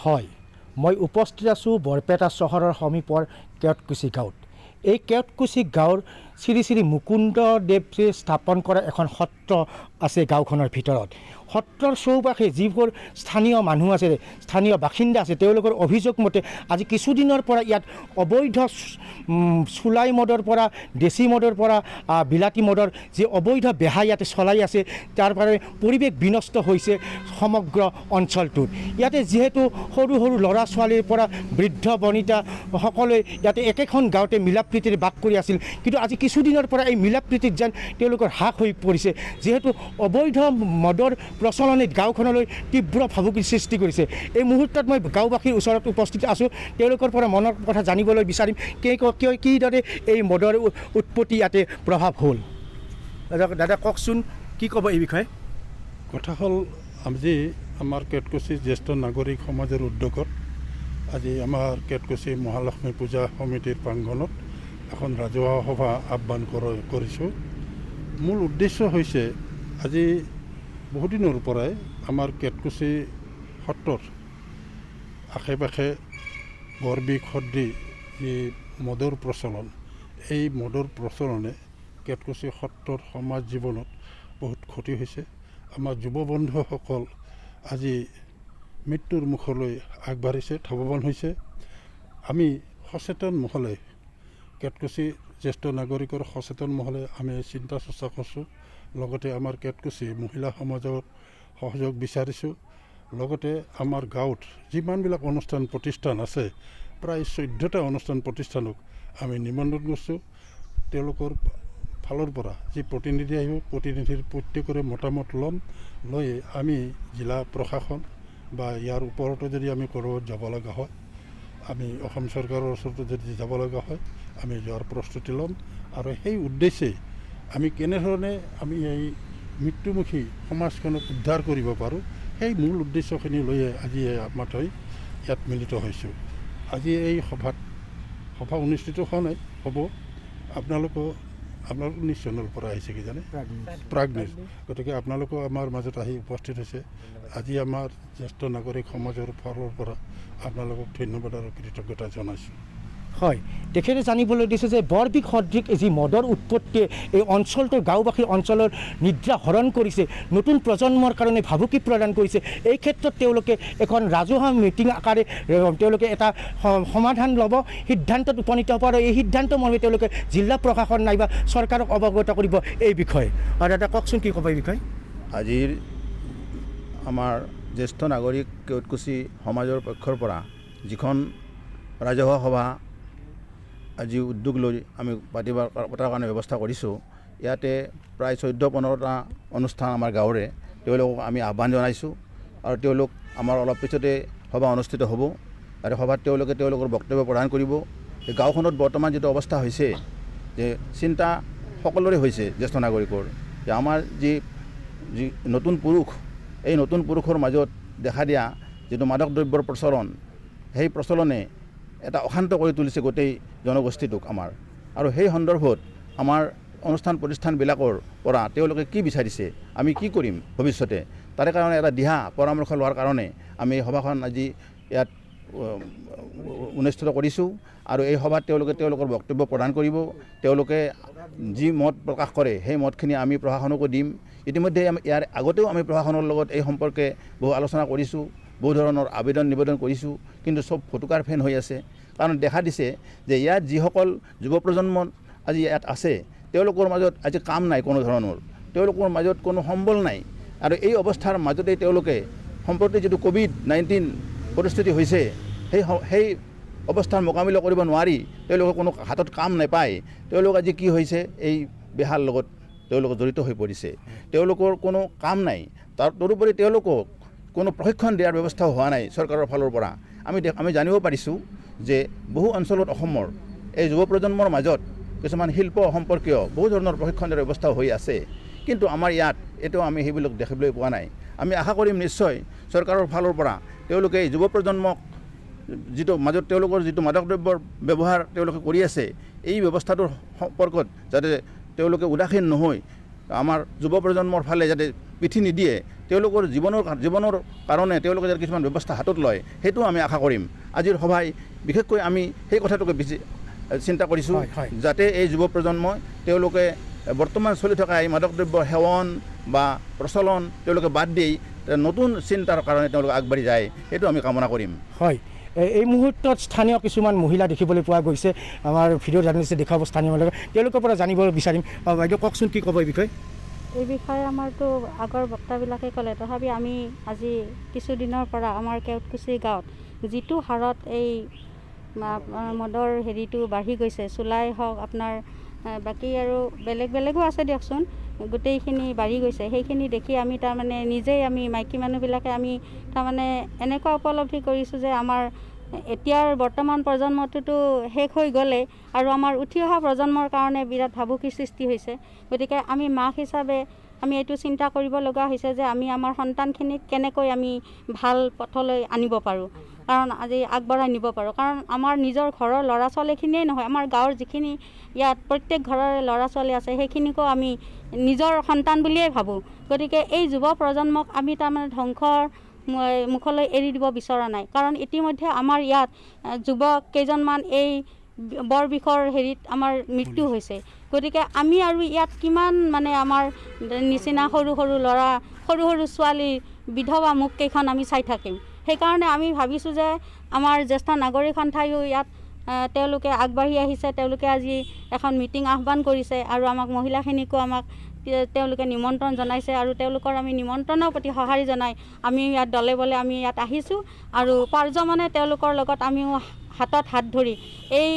হয়, মই উপস্থিত আছোঁ বৰপেটা চহৰৰ সমীপৰ কেওটকুছি গাঁৱত। এই কেওটকুছি গাঁৱৰ শ্ৰী শ্ৰী মুকুন্দদেৱে স্থাপন কৰা এখন সত্ৰ আছে গাঁওখনৰ ভিতৰত। সত্ৰৰ চৌপাশে যিবোৰ স্থানীয় মানুহ আছে, স্থানীয় বাসিন্দা আছে, তেওঁলোকৰ অভিযোগ মতে আজি কিছুদিনৰ পৰা ইয়াত অবৈধ চুলাই মদৰ পৰা, দেশী মদৰ পৰা, বিলাতী মদৰ যি অবৈধ বেহা ইয়াতে চলাই আছে, তাৰ বাবে পৰিৱেশ বিনষ্ট হৈছে সমগ্ৰ অঞ্চলটোত। ইয়াতে যিহেতু সৰু সৰু ল'ৰা ছোৱালীৰ পৰা বৃদ্ধ বনিতা সকলোৱে ইয়াতে একেখন গাঁৱতে মিলাপ্ৰীতিৰে বাস কৰি আছিল, কিন্তু আজি কিছুদিনৰ পৰা এই মিলাপ্ৰীতিত যেন তেওঁলোকৰ হ্ৰাস হৈ পৰিছে। যিহেতু অবৈধ মদৰ প্ৰচলনে গাঁওখনলৈ তীব্ৰ ভাবুকিৰ সৃষ্টি কৰিছে। এই মুহূৰ্তত মই গাঁওবাসীৰ ওচৰত উপস্থিত আছোঁ, তেওঁলোকৰ পৰা মনৰ কথা জানিবলৈ বিচাৰিম কিদৰে এই মদৰ উৎপত্তি ইয়াতে প্ৰভাৱ হ'ল। দাদা কওকচোন, কি ক'ব এই বিষয়ে? কথা হ'ল, আজি আমাৰ কেওটকুছি জ্যেষ্ঠ নাগৰিক সমাজৰ উদ্যোগত আজি আমাৰ কেওটকুছি মহালক্ষ্মী পূজা সমিতিৰ প্ৰাংগণত এখন ৰাজহুৱা সভা আহ্বান কৰিছোঁ। মূল উদ্দেশ্য হৈছে, আজি বহুদিনৰ পৰাই আমাৰ কেওটকুছি সত্ৰৰ আশে পাশে বৰবিল সদৃ যি মদৰ প্ৰচলন, এই মদৰ প্ৰচলনে কেওটকুছি সত্ৰৰ সমাজ জীৱনত বহুত ক্ষতি হৈছে। আমাৰ যুৱ বন্ধুসকল আজি মৃত্যুৰ মুখলৈ আগবাঢ়িছে, ধাৱমান হৈছে। আমি সচেতন মহলে, কেওটকুছি জ্যেষ্ঠ নাগৰিকৰ সচেতন মহলে আমি চিন্তা চৰ্চা কৰিছোঁ। লগতে আমাৰ কেওটকুছি মহিলা সমাজৰ সহযোগ বিচাৰিছোঁ। লগতে আমাৰ গাঁৱত যিমানবিলাক অনুষ্ঠান প্ৰতিষ্ঠান আছে, প্ৰায় 14টা অনুষ্ঠান প্ৰতিষ্ঠানক আমি নিমন্ত্ৰণ কৰিছোঁ। তেওঁলোকৰ ফালৰ পৰা যি প্ৰতিনিধি আহিব, প্ৰতিনিধিৰ প্ৰত্যেকৰে মতামত লৈ আমি জিলা প্ৰশাসন বা ইয়াৰ ওপৰতো যদি আমি ক'ৰবাত যাব লগা হয়, আমি অসম চৰকাৰৰ ওচৰতো যদি যাব লগা হয়, আমি যোৱাৰ প্ৰস্তুতি ল'ম। আৰু সেই উদ্দেশ্যে আমি কেনেধৰণে আমি এই মৃত্যুমুখী সমাজখনক উদ্ধাৰ কৰিব পাৰোঁ, সেই মূল উদ্দেশ্যখিনি লৈয়ে আজি মাথৈ ইয়াত মিলিত হৈছোঁ। আজি এই সভা অনুষ্ঠিত হোৱা নাই, হ'ব। আপোনালোক নিশ্চয়ৰ পৰা আহিছে কি জানে, প্ৰাগনিজ। গতিকে আপোনালোকো আমাৰ মাজত আহি উপস্থিত হৈছে। আজি আমাৰ জ্যেষ্ঠ নাগৰিক সমাজৰ ফালৰ পৰা আপোনালোকক ধন্যবাদ আৰু কৃতজ্ঞতা জনাইছোঁ। হয়, তেখেতে জানিবলৈ দিছে যে বৰবিল সদৃশ যি মদৰ উৎপত্তিয়ে এই অঞ্চলটোৰ গাঁওবাসীৰ অঞ্চলৰ নিদ্ৰা হৰণ কৰিছে, নতুন প্ৰজন্মৰ কাৰণে ভাবুকি প্ৰদান কৰিছে। এই ক্ষেত্ৰত তেওঁলোকে এখন ৰাজহুৱা মিটিং আকাৰে তেওঁলোকে এটা সমাধান ল'ব, সিদ্ধান্তত উপনীত হ'ব, আৰু এই সিদ্ধান্ত মৰ্মে তেওঁলোকে জিলা প্ৰশাসন নাইবা চৰকাৰক অৱগত কৰিব এই বিষয়ে। আৰু দাদা কওকচোন, কি ক'ব এই বিষয়ে? আজিৰ আমাৰ জ্যেষ্ঠ নাগৰিক কেওটকুছি সমাজৰ পক্ষৰ পৰা যিখন ৰাজহুৱা সভা আজি উদ্যোগ লৈ আমি পতাৰ কাৰণে ব্যৱস্থা কৰিছোঁ, ইয়াতে প্ৰায় 14-15টা অনুষ্ঠান আমাৰ গাঁৱৰে, তেওঁলোকক আমি আহ্বান জনাইছোঁ। আৰু তেওঁলোক আমাৰ অলপ পিছতে সভা অনুষ্ঠিত হ'ব, আৰু সভাত তেওঁলোকে তেওঁলোকৰ বক্তব্য প্ৰদান কৰিব। এই গাঁওখনত বৰ্তমান যিটো অৱস্থা হৈছে, যে চিন্তা সকলোৰে হৈছে জ্যেষ্ঠ নাগৰিকৰ, যে আমাৰ যি নতুন পুৰুষ, এই নতুন পুৰুষৰ মাজত দেখা দিয়া যিটো মাদক দ্ৰব্যৰ প্ৰচলন, সেই প্ৰচলনে এটা অশান্ত কৰি তুলিছে গোটেই জনগোষ্ঠীটোক আমাৰ। আৰু সেই সন্দৰ্ভত আমাৰ অনুষ্ঠান প্ৰতিষ্ঠানবিলাকৰ পৰা তেওঁলোকে কি বিচাৰিছে, আমি কি কৰিম ভৱিষ্যতে, তাৰে কাৰণে এটা দিহা পৰামৰ্শ লোৱাৰ কাৰণে আমি এই সভাখন আজি ইয়াত অনুষ্ঠিত কৰিছোঁ। আৰু এই সভাত তেওঁলোকে তেওঁলোকৰ বক্তব্য প্ৰদান কৰিব। তেওঁলোকে যি মত প্ৰকাশ কৰে, সেই মতখিনি আমি প্ৰশাসনকো দিম। ইতিমধ্যে ইয়াৰ আগতেও আমি প্ৰশাসনৰ লগত এই সম্পৰ্কে বহু আলোচনা কৰিছোঁ, বহু ধৰণৰ আবেদন নিবেদন কৰিছোঁ, কিন্তু চব ফটুকাৰ ফেন হৈ আছে। কাৰণ দেখা দিছে যে ইয়াত যিসকল যুৱ প্ৰজন্ম আজি ইয়াত আছে, তেওঁলোকৰ মাজত আজি কাম নাই, কোনো ধৰণৰ তেওঁলোকৰ মাজত কোনো সম্বল নাই। আৰু এই অৱস্থাৰ মাজতে তেওঁলোকে সম্প্ৰতি যিটো COVID-19 পৰিস্থিতি হৈছে, সেই অৱস্থাৰ মোকাবিলা কৰিব নোৱাৰি তেওঁলোকে কোনো হাতত কাম নাপায়। তেওঁলোক আজি কি হৈছে, এই বেহাৰ লগত তেওঁলোক জড়িত হৈ পৰিছে। তেওঁলোকৰ কোনো কাম নাই, তদুপৰি তেওঁলোকক কোনো প্ৰশিক্ষণ দিয়াৰ ব্যৱস্থাও হোৱা নাই চৰকাৰৰ ফালৰ পৰা। আমি জানিব পাৰিছোঁ যে বহু অঞ্চলত অসমৰ এই যুৱ প্ৰজন্মৰ মাজত কিছুমান শিল্প সম্পৰ্কীয় বহু ধৰণৰ প্ৰশিক্ষণ দিয়াৰ ব্যৱস্থা হৈ আছে, কিন্তু আমাৰ ইয়াত এতিয়াও আমি সেইবিলাক দেখিবলৈ পোৱা নাই। আমি আশা কৰিম নিশ্চয় চৰকাৰৰ ফালৰ পৰা তেওঁলোকে যুৱ প্ৰজন্মক যিটো মাজত তেওঁলোকৰ যিটো মাদক দ্ৰব্যৰ ব্যৱহাৰ তেওঁলোকে কৰি আছে, এই ব্যৱস্থাটোৰ সম্পৰ্কত যাতে তেওঁলোকে উদাসীন নহয়, আমাৰ যুৱ প্ৰজন্মৰ ফালে যাতে পিঠি নিদিয়ে, তেওঁলোকৰ জীৱনৰ কাৰণে তেওঁলোকে যাতে কিছুমান ব্যৱস্থা হাতত লয় সেইটো আমি আশা কৰিম। আজিৰ সভাই বিশেষকৈ আমি সেই কথাটোকে বেছি চিন্তা কৰিছোঁ যাতে এই যুৱ প্ৰজন্মই তেওঁলোকে বৰ্তমান চলি থকা এই মাদক দ্ৰব্যৰ সেৱন বা প্ৰচলন তেওঁলোকে বাদ দি নতুন চিন্তাৰ কাৰণে তেওঁলোকে আগবাঢ়ি যায় সেইটো আমি কামনা কৰিম। হয়, এই মুহূৰ্তত স্থানীয় কিছুমান মহিলা দেখিবলৈ পোৱা গৈছে। আমাৰ ভিডিঅ' জাৰ্নেলিষ্টে দেখুৱাব স্থানীয় মহিলা, তেওঁলোকৰ পৰা জানিব বিচাৰিম। বাইদেউ কওকচোন, কি ক'ব এই বিষয়ে? এই বিষয়ে আমাৰতো আগৰ বক্তাবিলাকে ক'লে, তথাপি আমি আজি কিছুদিনৰ পৰা আমাৰ কেওটকুছি গাঁৱত যিটো হাৰত এই মদৰ হেৰিটো বাঢ়ি গৈছে, চুলাই হওক আপোনাৰ বাকী আৰু বেলেগো আছে দিয়কচোন, গোটেইখিনি বাঢ়ি গৈছে। সেইখিনি দেখি আমি তাৰমানে নিজেই আমি মাইকী মানুহবিলাকে আমি তাৰমানে এনেকুৱা উপলব্ধি কৰিছোঁ যে আমাৰ এতিয়াৰ বৰ্তমান প্ৰজন্মটোতো শেষ হৈ গ'লে আৰু আমাৰ উঠি অহা প্ৰজন্মৰ কাৰণে বিৰাট ভাবুকিৰ সৃষ্টি হৈছে। গতিকে আমি মাক হিচাপে আমি এইটো চিন্তা কৰিব লগা হৈছে যে আমি আমাৰ সন্তানখিনিক কেনেকৈ আমি ভাল পথলৈ আনিব পাৰোঁ, কাৰণ আজি আগবঢ়াই নিব পাৰোঁ। কাৰণ আমাৰ নিজৰ ঘৰৰ ল'ৰা ছোৱালীখিনিয়েই নহয়, আমাৰ গাঁৱৰ যিখিনি ইয়াত প্ৰত্যেক ঘৰৰে ল'ৰা ছোৱালী আছে সেইখিনিকো আমি নিজৰ সন্তান বুলিয়েই ভাবোঁ। গতিকে এই যুৱ প্ৰজন্মক আমি তাৰমানে ধ্বংসৰ মুখলৈ এৰি দিব বিচৰা নাই, কাৰণ ইতিমধ্যে আমাৰ ইয়াত যুৱক কেইজনমান এই বৰ বিষৰ হেৰিত আমাৰ মৃত্যু হৈছে। গতিকে আমি আৰু ইয়াত কিমান মানে আমাৰ নিচিনা সৰু ল'ৰা সৰু ছোৱালী বিধৱা মুখকেইখন আমি চাই থাকিম। সেইকাৰণে আমি ভাবিছোঁ যে আমাৰ জ্যেষ্ঠ নাগৰিক সন্থাইও ইয়াত তেওঁলোকে আগবাঢ়ি আহিছে। তেওঁলোকে আজি এখন মিটিং আহ্বান কৰিছে আৰু মহিলাখিনিকো তেওঁলোকে নিমন্ত্ৰণ জনাইছে আৰু তেওঁলোকৰ আমি নিমন্ত্ৰণৰ প্ৰতি সঁহাৰি জনাই আমি ইয়াত দলে বলে আমি ইয়াত আহিছোঁ আৰু পাৰ্যমানে তেওঁলোকৰ লগত আমিও হাতত হাত ধৰি এই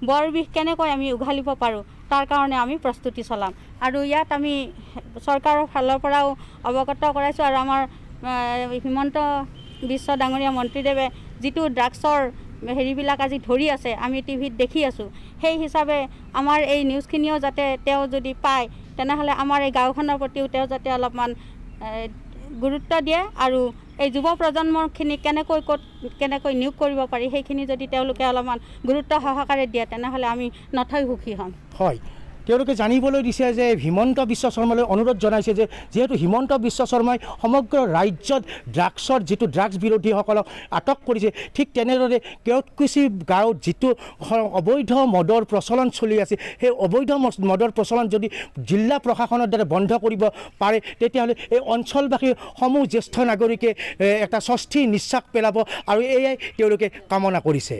বৰ বিষ কেনেকৈ আমি উঘালিব পাৰোঁ তাৰ কাৰণে আমি প্ৰস্তুতি চলাম। আৰু ইয়াত আমি চৰকাৰৰ ফালৰ পৰাও অৱগত কৰাইছোঁ আৰু আমাৰ হিমন্ত বিশ্ব ডাঙৰীয়া মন্ত্ৰীদেৱে যিটো ড্ৰাগছৰ হেৰিবিলাক আজি ধৰি আছে আমি টিভিত দেখি আছোঁ, সেই হিচাপে আমাৰ এই নিউজখিনিও যাতে তেওঁ যদি পায় তেনেহ'লে আমাৰ এই গাঁওখনৰ প্ৰতিও তেওঁ যাতে অলপমান গুৰুত্ব দিয়ে আৰু এই যুৱ প্ৰজন্মখিনিক কেনেকৈ নিয়োগ কৰিব পাৰি সেইখিনি যদি তেওঁলোকে অলপমান গুৰুত্ব সহকাৰে দিয়ে তেনেহ'লে আমি নথৈ সুখী হ'ম। হয়, তেওঁলোকে জানিবলৈ দিছে যে হিমন্ত বিশ্ব শৰ্মালৈ অনুৰোধ জনাইছে যে যিহেতু হিমন্ত বিশ্ব শৰ্মাই সমগ্ৰ ৰাজ্যত যিটো ড্ৰাগছ বিৰোধীসকলক আটক কৰিছে, ঠিক তেনেদৰে কেওটকুছি গাঁৱত যিটো অবৈধ মদৰ প্ৰচলন চলি আছে সেই অবৈধ মদৰ প্ৰচলন যদি জিলা প্ৰশাসনৰ দ্বাৰা বন্ধ কৰিব পাৰে তেতিয়াহ'লে এই অঞ্চলবাসীৰ সমূহ জ্যেষ্ঠ নাগৰিকে এটা স্বস্তিৰ নিশ্বাস পেলাব আৰু এয়াই তেওঁলোকে কামনা কৰিছে।